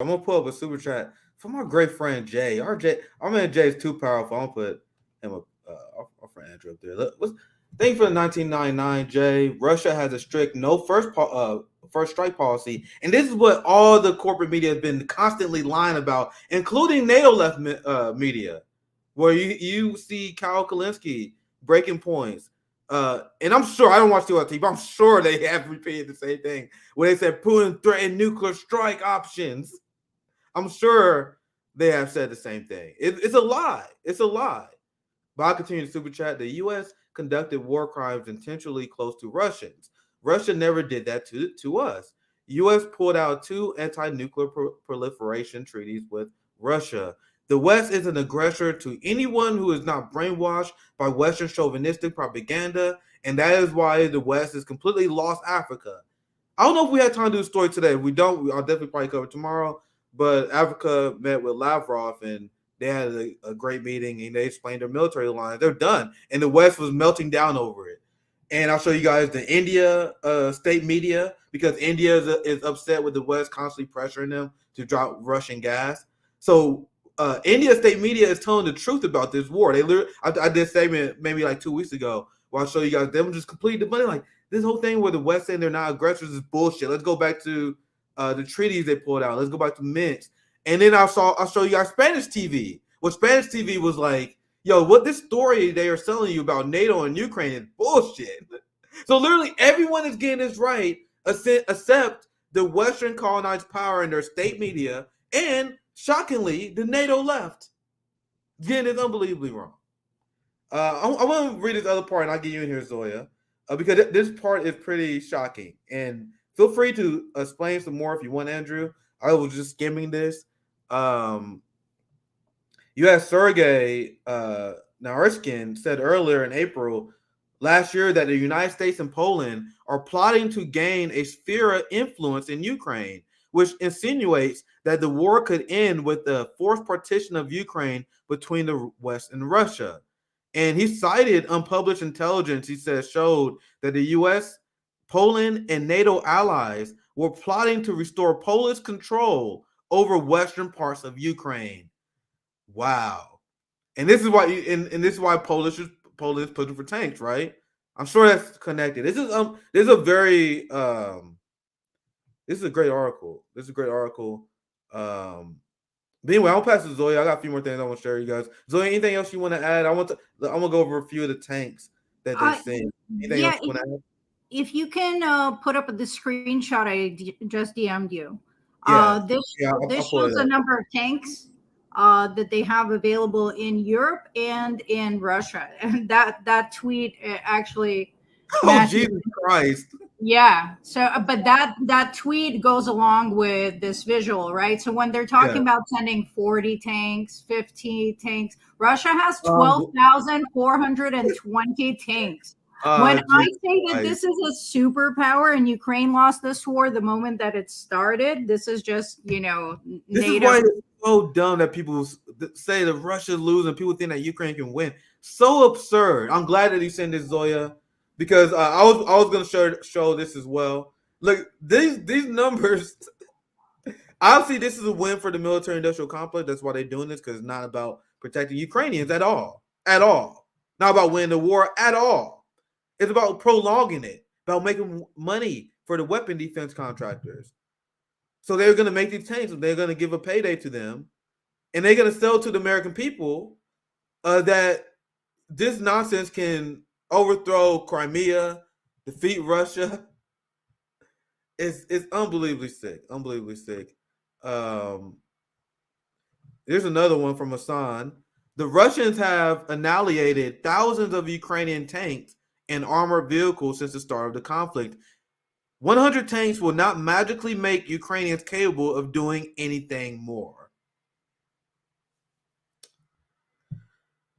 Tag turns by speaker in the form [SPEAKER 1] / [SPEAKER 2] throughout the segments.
[SPEAKER 1] gonna pull up a super chat from our great friend Jay. Our man Jay is too powerful. I'm gonna put him up. Our friend Andrew up there. Thank you for the 1999, Jay. Russia has a strict no first strike policy, and this is what all the corporate media has been constantly lying about, including NATO left media, where you see Kyle Kalinske breaking points. And I'm sure I don't watch TLT, but I'm sure they have repeated the same thing where they said Putin threatened nuclear strike options. I'm sure they have said the same thing. It's a lie. It's a lie. But I'll continue to super chat. The U.S. conducted war crimes intentionally close to Russians. Russia never did that to us. U.S. pulled out 2 anti-nuclear proliferation treaties with Russia. The West is an aggressor to anyone who is not brainwashed by Western chauvinistic propaganda, and that is why the West has completely lost Africa. I don't know if we had time to do a story today. If we don't, I'll definitely probably cover it tomorrow. But Africa met with Lavrov, and they had a great meeting, and they explained their military alliance. They're done, and the West was melting down over it. And I'll show you guys the India state media, because India is upset with the West constantly pressuring them to drop Russian gas. So India state media is telling the truth about this war. I did a statement maybe like 2 weeks ago where I'll show you guys them just completely the money. Like this whole thing where the West saying they're not aggressors is bullshit. Let's go back to the treaties they pulled out. Let's go back to Minsk. And then I'll show you guys Spanish TV. Well, Spanish TV was like, yo, what this story they are selling you about NATO and Ukraine is bullshit. So literally everyone is getting this right, except the Western colonized power in their state media, and shockingly, the NATO left. Again, it's unbelievably wrong. I want to read this other part, and I'll get you in here, Zoya, because this part is pretty shocking. And feel free to explain some more if you want, Andrew. I was just skimming this. U.S. Sergei Naryshkin said earlier in April last year that the United States and Poland are plotting to gain a sphere of influence in Ukraine, which insinuates that the war could end with the forced partition of Ukraine between the West and Russia. And he cited unpublished intelligence, he says, showed that the U.S., Poland, and NATO allies were plotting to restore Polish control over western parts of Ukraine. Wow. And this is why this is why Poland is pushing for tanks, right? I'm sure that's connected. This is a very this is a great article. This is a great article. But anyway, I'll pass to Zoya. I got a few more things I want to share with you guys. Zoya, anything else you want to add? I'm gonna go over a few of the tanks that they've seen. Anything else you want to add?
[SPEAKER 2] If you can put up the screenshot I just DM'd you. This shows a number of tanks that they have available in Europe and in Russia. And that tweet actually
[SPEAKER 1] Jesus Christ.
[SPEAKER 2] Yeah. So, but that tweet goes along with this visual, right? So when they're talking about sending 40 tanks, 50 tanks, Russia has 12,420 tanks. When I say that this is a superpower and Ukraine lost this war the moment that it started, this is just,
[SPEAKER 1] this is why it's so dumb that people say that Russia's losing. People think that Ukraine can win. So absurd. I'm glad that you sent this, Zoya. Because I was going to show this as well. Look, these numbers, obviously this is a win for the military-industrial complex. That's why they're doing this, because it's not about protecting Ukrainians at all. At all. Not about winning the war at all. It's about prolonging it, about making money for the weapon defense contractors. So they're going to make these tanks, and they're going to give a payday to them, and they're going to sell to the American people that this nonsense can overthrow Crimea, defeat Russia. It's unbelievably sick. Unbelievably sick. There's another one from Hassan. The Russians have annihilated thousands of Ukrainian tanks and armored vehicles since the start of the conflict. 100 tanks will not magically make Ukrainians capable of doing anything more.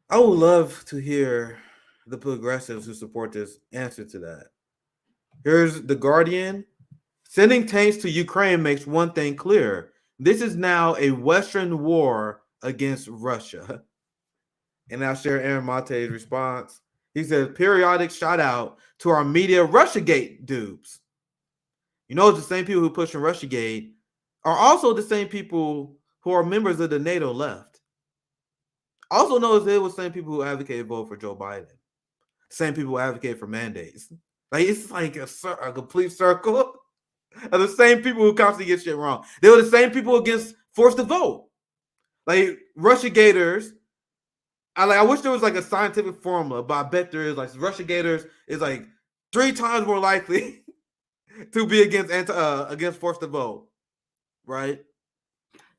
[SPEAKER 1] I would love to hear the progressives who support this answer to that. Here's The Guardian. Sending tanks to Ukraine makes one thing clear. This is now a Western war against Russia. And I'll share Aaron Mate's response. He says, periodic shout out to our media Russiagate dupes. You know, it's the same people who pushing Russiagate are also the same people who are members of the NATO left. Also notice it was the same people who advocated vote for Joe Biden. Same people who advocate for mandates. Like it's like a complete circle of the same people who constantly get shit wrong. They were the same people against forced to vote. Like Russia Gators. I wish there was like a scientific formula, but I bet there is. Like Russia Gators is like 3 times more likely to be against forced to vote. Right?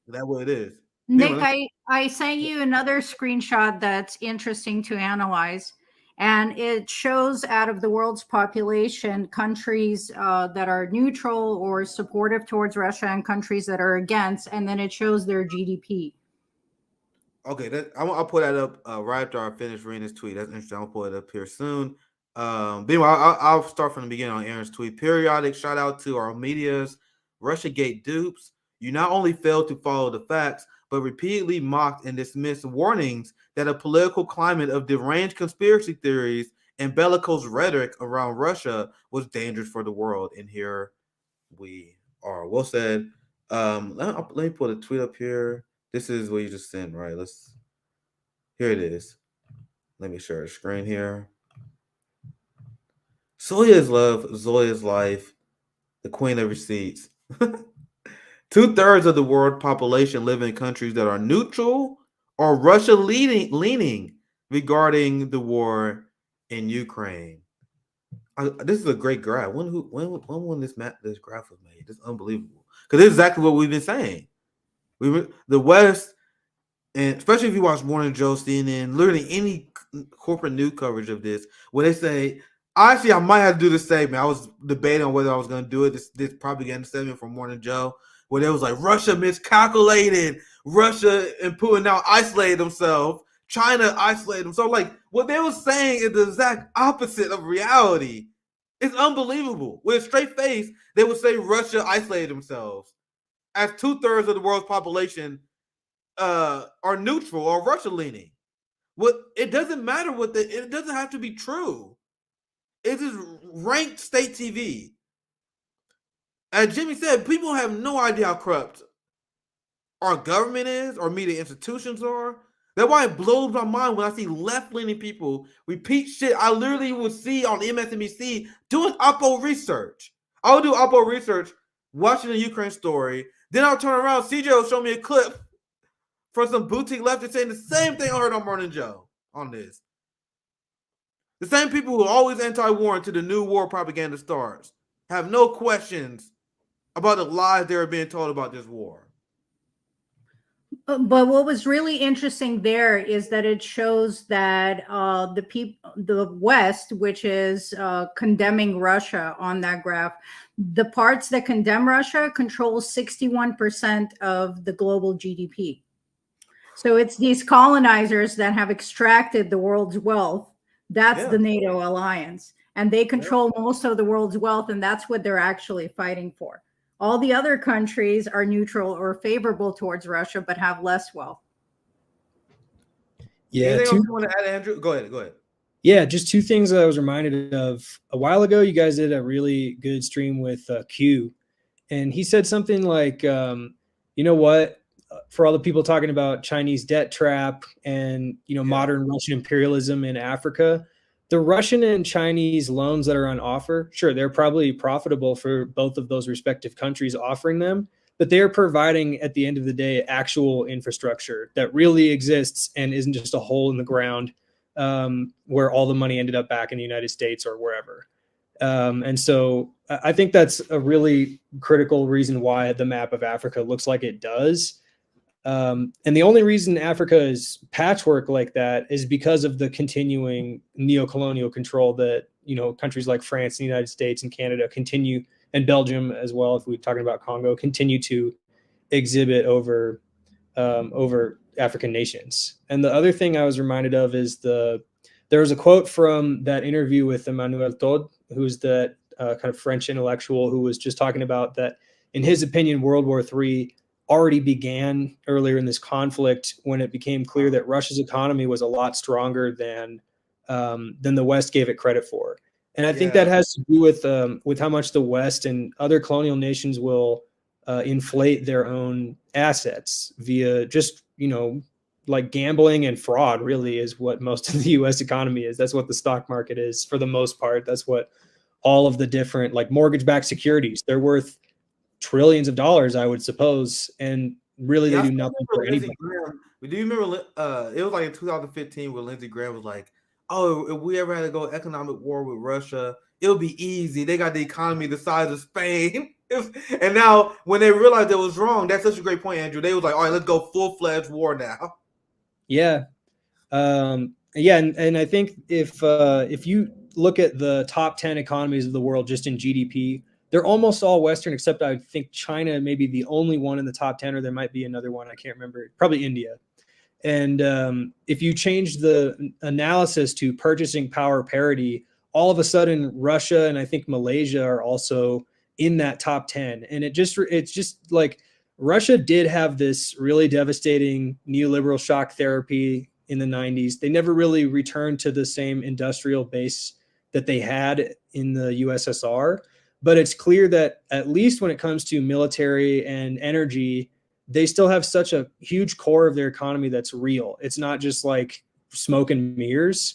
[SPEAKER 1] That's what it is.
[SPEAKER 2] Nick, I sent you another screenshot that's interesting to analyze. And it shows out of the world's population, countries that are neutral or supportive towards Russia and countries that are against. And then it shows their GDP.
[SPEAKER 1] Okay, I'll put that up right after I finish reading this tweet. That's interesting. I'll put it up here soon. Meanwhile, I'll start from the beginning on Aaron's tweet. Periodic shout out to our media's Russiagate dupes. You not only failed to follow the facts, but repeatedly mocked and dismissed warnings that a political climate of deranged conspiracy theories and bellicose rhetoric around Russia was dangerous for the world. And here we are. Well said. Let me put a tweet up here. This is what you just sent, right? Here it is. Let me share the screen here. Zoya is love, Zoya's life, the queen of receipts. 2/3 of the world population live in countries that are neutral or Russia leaning regarding the war in Ukraine. This is a great graph. When this graph was made? This is unbelievable. Because this is exactly what we've been saying. The West, and especially if you watch Morning Joe, CNN, literally any corporate news coverage of this, where they say, actually, I might have to do the segment. I was debating on whether I was going to do it. This propaganda segment from Morning Joe, where they was like, Russia miscalculated. Russia and Putin now isolated themselves. China isolated them. So, like, what they were saying is the exact opposite of reality. It's unbelievable. With a straight face, they would say Russia isolated themselves, as 2/3 of the world's population are neutral or Russia leaning. It doesn't matter it doesn't have to be true. It is ranked state TV. As Jimmy said, people have no idea how corrupt our government is or media institutions are. That's why it blows my mind when I see left-leaning people repeat shit I literally would see on MSNBC doing Oppo research. I would do Oppo research, watching the Ukraine story. Then I'll turn around. CJ will show me a clip from some boutique leftist saying the same thing I heard on Morning Joe on this. The same people who are always anti-war until the new war propaganda starts have no questions about the lies they're being told about this war.
[SPEAKER 2] But what was really interesting there is that it shows that the West, which is condemning Russia on that graph, the parts that condemn Russia control 61% of the global GDP. So it's these colonizers that have extracted the world's wealth. That's the NATO alliance. And they control most of the world's wealth, and that's what they're actually fighting for. All the other countries are neutral or favorable towards Russia, but have less wealth.
[SPEAKER 1] Yeah. Anything else you want to add, Andrew? Go ahead.
[SPEAKER 3] Yeah, just 2 things that I was reminded of. A while ago, you guys did a really good stream with Q, and he said something like, you know what, for all the people talking about Chinese debt trap and, modern Russian imperialism in Africa, the Russian and Chinese loans that are on offer, sure, they're probably profitable for both of those respective countries offering them, but they are providing, at the end of the day, actual infrastructure that really exists and isn't just a hole in the ground where all the money ended up back in the United States or wherever. And so I think that's a really critical reason why the map of Africa looks like it does. And the only reason Africa is patchwork like that is because of the continuing neocolonial control that, countries like France and the United States and Canada continue, and Belgium as well, if we're talking about Congo, continue to exhibit over African nations. And the other thing I was reminded of is there was a quote from that interview with Emmanuel Todd, who's the kind of French intellectual, who was just talking about that, in his opinion, World War III already began earlier in this conflict when it became clear that Russia's economy was a lot stronger than the West gave it credit for. And I think that has to do with how much the West and other colonial nations will inflate their own assets via just, like gambling and fraud really is what most of the US economy is. That's what the stock market is for the most part. That's what all of the different like mortgage-backed securities, they're worth trillions of dollars, I would suppose. And really they do nothing for anybody.
[SPEAKER 1] Do you remember it was like in 2015 where Lindsey Graham was like, oh, if we ever had to go economic war with Russia, it'll be easy. They got the economy the size of Spain. And now when they realized it was wrong, that's such a great point, Andrew. They was like, all right, let's go full-fledged war now.
[SPEAKER 3] Yeah. And I think if you look at the top 10 economies of the world just in GDP, they're almost all Western, except I think China may be the only one in the top 10, or there might be another one. I can't remember. Probably India. And if you change the analysis to purchasing power parity, all of a sudden Russia and I think Malaysia are also in that top 10. And it's just like Russia did have this really devastating neoliberal shock therapy in the 90s. They never really returned to the same industrial base that they had in the USSR. But it's clear that at least when it comes to military and energy, they still have such a huge core of their economy that's real. It's not just like smoke and mirrors.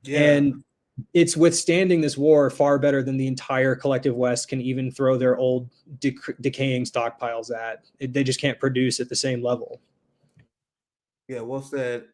[SPEAKER 3] Yeah. And it's withstanding this war far better than the entire collective West can even throw their old decaying stockpiles at. They just can't produce at the same level.
[SPEAKER 1] Yeah, well said.